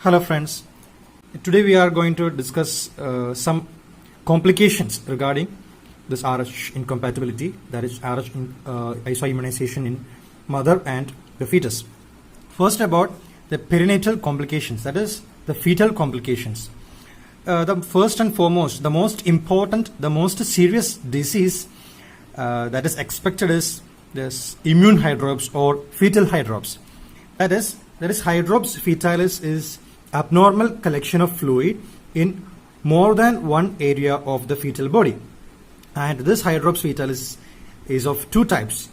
Hello friends, today we are going to discuss some complications regarding this RH incompatibility, that is RH isoimmunization in mother and the fetus. First, about the perinatal complications, that is the fetal complications. The first and foremost, the most important, the most serious disease that is expected is this immune hydrops or fetal hydrops. That is hydrops fetalis is abnormal collection of fluid in more than one area of the fetal body, and this hydrops fetalis is of two types: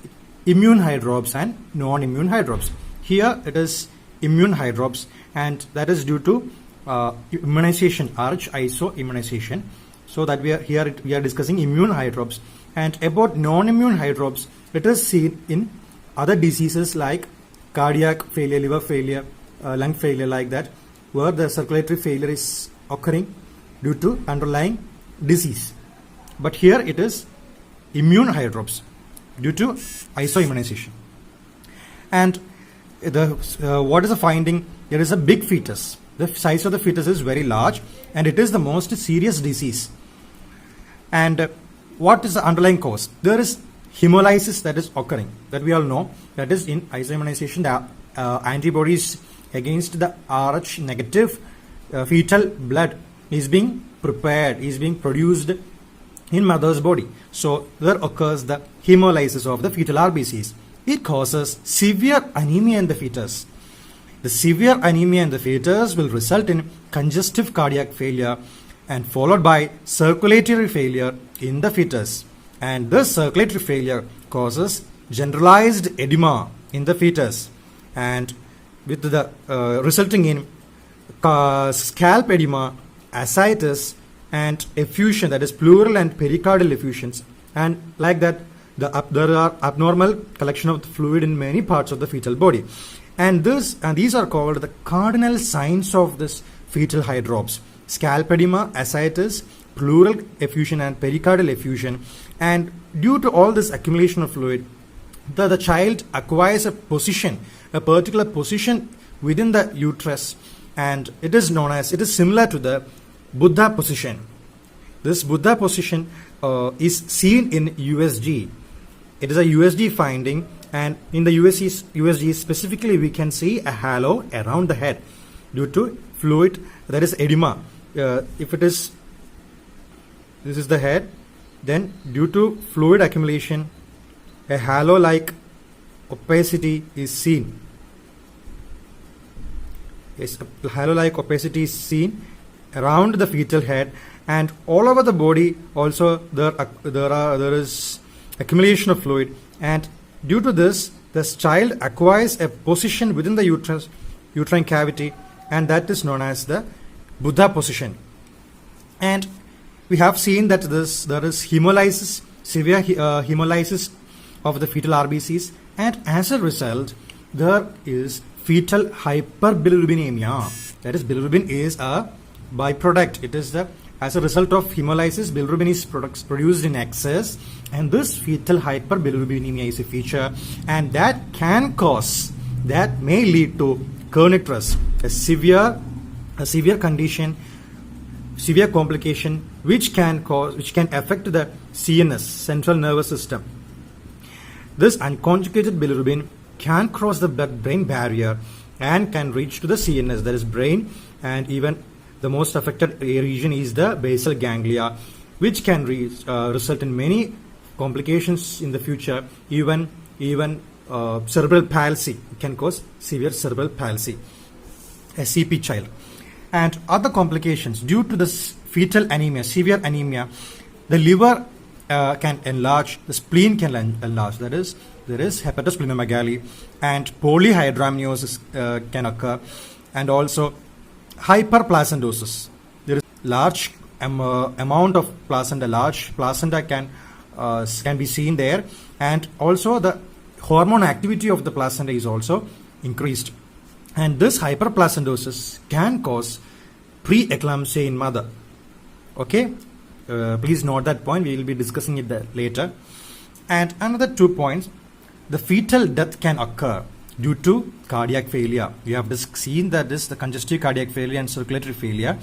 immune hydrops and non-immune hydrops. Here it is immune hydrops, and that is due to immunization, RH isoimmunization. So that we are discussing immune hydrops. And about non-immune hydrops, it is seen in other diseases like cardiac failure, liver failure, lung failure, like that, where the circulatory failure is occurring due to underlying disease. But here it is immune hydrops due to isoimmunization. And what is the finding? There is a big fetus. The size of the fetus is very large, and it is the most serious disease. And what is the underlying cause? There is hemolysis that is occurring, that we all know. That is, in isoimmunization, the antibodies against the RH negative fetal blood is being prepared, is being produced in mother's body. So there occurs the hemolysis of the fetal RBCs. It causes severe anemia in the fetus. The severe anemia in the fetus will result in congestive cardiac failure and followed by circulatory failure in the fetus. And this circulatory failure causes generalized edema in the fetus, and with the resulting in scalp edema, ascites, and effusion, that is pleural and pericardial effusions, and like that there are abnormal collection of fluid in many parts of the fetal body. And these are called the cardinal signs of this fetal hydrops: scalp edema, ascites, pleural effusion, and pericardial effusion. And due to all this accumulation of fluid, the child acquires a particular position within the uterus, and it is similar to the Buddha position. This Buddha position is seen in USG. It is a USG finding, and in the USG specifically we can see a halo around the head due to fluid, that is edema. If it is, this is the head, then due to fluid accumulation, a halo-like opacity is seen. Yes, a halo-like opacity is seen around the fetal head, and all over the body also there is accumulation of fluid, and due to this the child acquires a position within the uterine cavity, and that is known as the Buddha position. And we have seen that there is hemolysis, severe hemolysis of the fetal RBCs, and as a result there is fetal hyperbilirubinemia. That is, bilirubin is a byproduct. It is as a result of hemolysis, bilirubin is produced in excess, and this fetal hyperbilirubinemia is a feature, and that may lead to kernicterus, a severe condition, severe complication, which can affect the CNS, central nervous system. This unconjugated bilirubin can cross the blood-brain barrier and can reach to the CNS, that is brain, and even the most affected region is the basal ganglia, which can result in many complications in the future. Even cerebral palsy can cause severe cerebral palsy, a CP child. And other complications due to this fetal anemia, severe anemia, the liver can enlarge, the spleen can enlarge. That is, there is hepatosplenomegaly, and polyhydramniosis can occur, and also hyperplacentosis. There is large amount of placenta, large placenta can be seen there, and also the hormone activity of the placenta is also increased. And this hyperplacentosis can cause preeclampsia in mother. Okay, please note that point. We will be discussing it later. And another 2 points: the fetal death can occur due to cardiac failure. We have just seen that this the congestive cardiac failure and circulatory failure.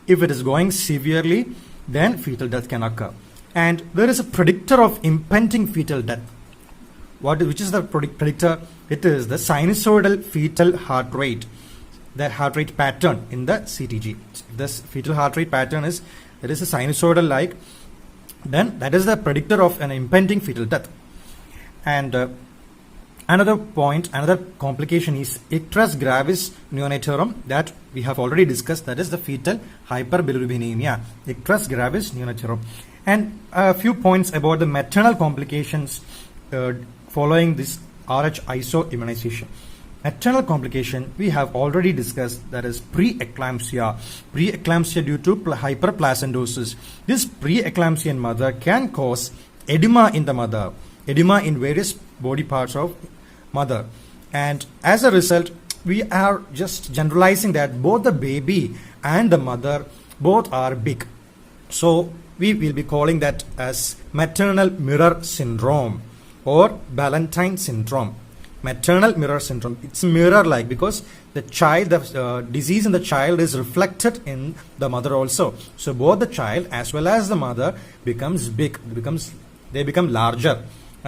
If it is going severely, then fetal death can occur. And there is a predictor of impending fetal death. Which is the predictor? It is the sinusoidal fetal heart rate, the heart rate pattern in the CTG. This fetal heart rate pattern is, it is a sinusoidal like, then that is the predictor of an impending fetal death. And another point, another complication is icterus gravis neonatorum that we have already discussed, that is the fetal hyperbilirubinemia, icterus gravis neonatorum. And a few points about the maternal complications following this RH isoimmunization. Maternal complication we have already discussed, that is preeclampsia. Preeclampsia due to hyperplacentosis. This preeclampsia in mother can cause edema in the mother, edema in various body parts of mother, and as a result we are just generalizing that both the baby and the mother both are big. So we will be calling that as maternal mirror syndrome or Ballantyne syndrome. Maternal mirror syndrome. It's mirror like because the child, the disease in the child is reflected in the mother also. So both the child as well as the mother becomes big, they become larger.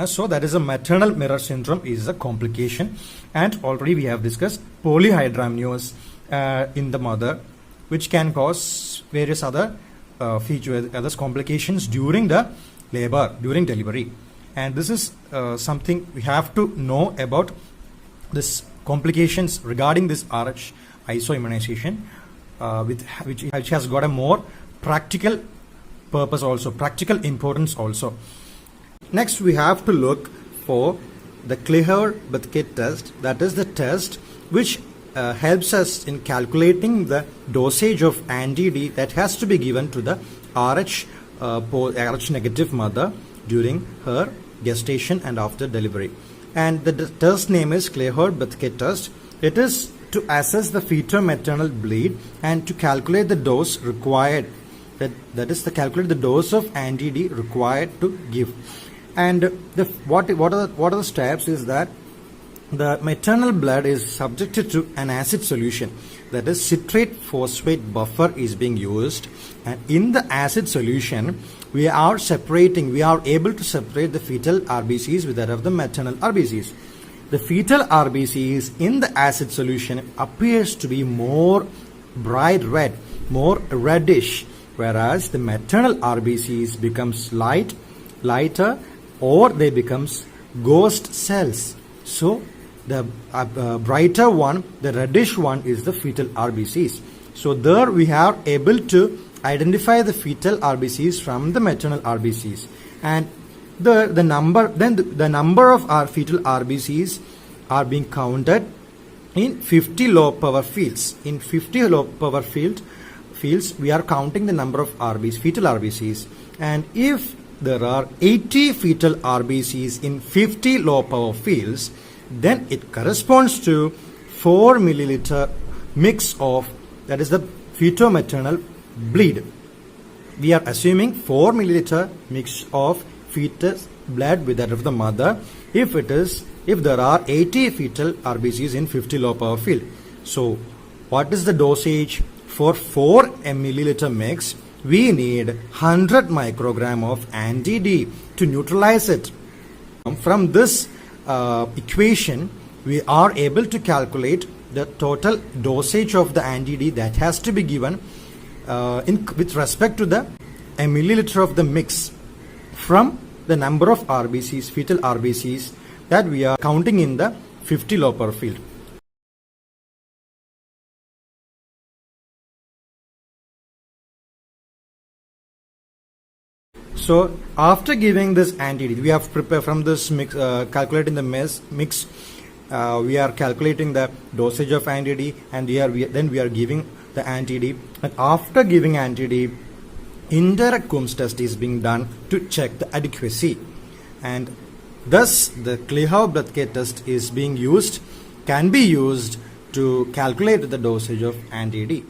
So that is a maternal mirror syndrome is a complication. And already we have discussed polyhydramnios in the mother, which can cause various other other complications during the labor, during delivery. And this is something we have to know about this complications regarding this RH isoimmunization, which has got a more practical purpose also, practical importance also. Next we have to look for the Kleher-Bethke test, that is the test which helps us in calculating the dosage of anti-D that has to be given to the RH negative mother during her gestation and after delivery. And the test name is Kleher-Bethke test. It is to assess the fetal-maternal bleed and to calculate the dose required. That is to calculate the dose of anti-D required to give. And what are the steps is that the maternal blood is subjected to an acid solution, that is citrate phosphate buffer is being used, and in the acid solution we are able to separate the fetal RBCs with that of the maternal RBCs. The fetal RBCs in the acid solution appears to be more bright red, more reddish, whereas the maternal RBCs becomes lighter, or they becomes ghost cells. So the brighter one, the reddish one, is the fetal RBCs. So there we are able to identify the fetal RBCs from the maternal RBCs, and the number of our fetal RBCs are being counted in 50 low power fields. In 50 low power fields we are counting the number of fetal RBCs, and if there are 80 fetal RBCs in 50 low power fields, then it corresponds to 4 milliliter mix of, that is the feto-maternal bleed. We are assuming 4 milliliter mix of fetus blood with that of the mother if there are 80 fetal RBCs in 50 low power field. So what is the dosage for 4 milliliter mix? We need 100 microgram of anti-D to neutralize it. From this equation we are able to calculate the total dosage of the anti-D that has to be given with respect to the milliliter of the mix from the number of RBCs, fetal RBCs that we are counting in the 50 low power field. So after giving this anti-D, we have prepared from this mix, calculating the mix, we are calculating the dosage of anti-D, and then we are giving the anti-D. And after giving anti-D, indirect Coombs test is being done to check the adequacy, and thus the Kleher-Bethke test is being used, can be used to calculate the dosage of anti-D.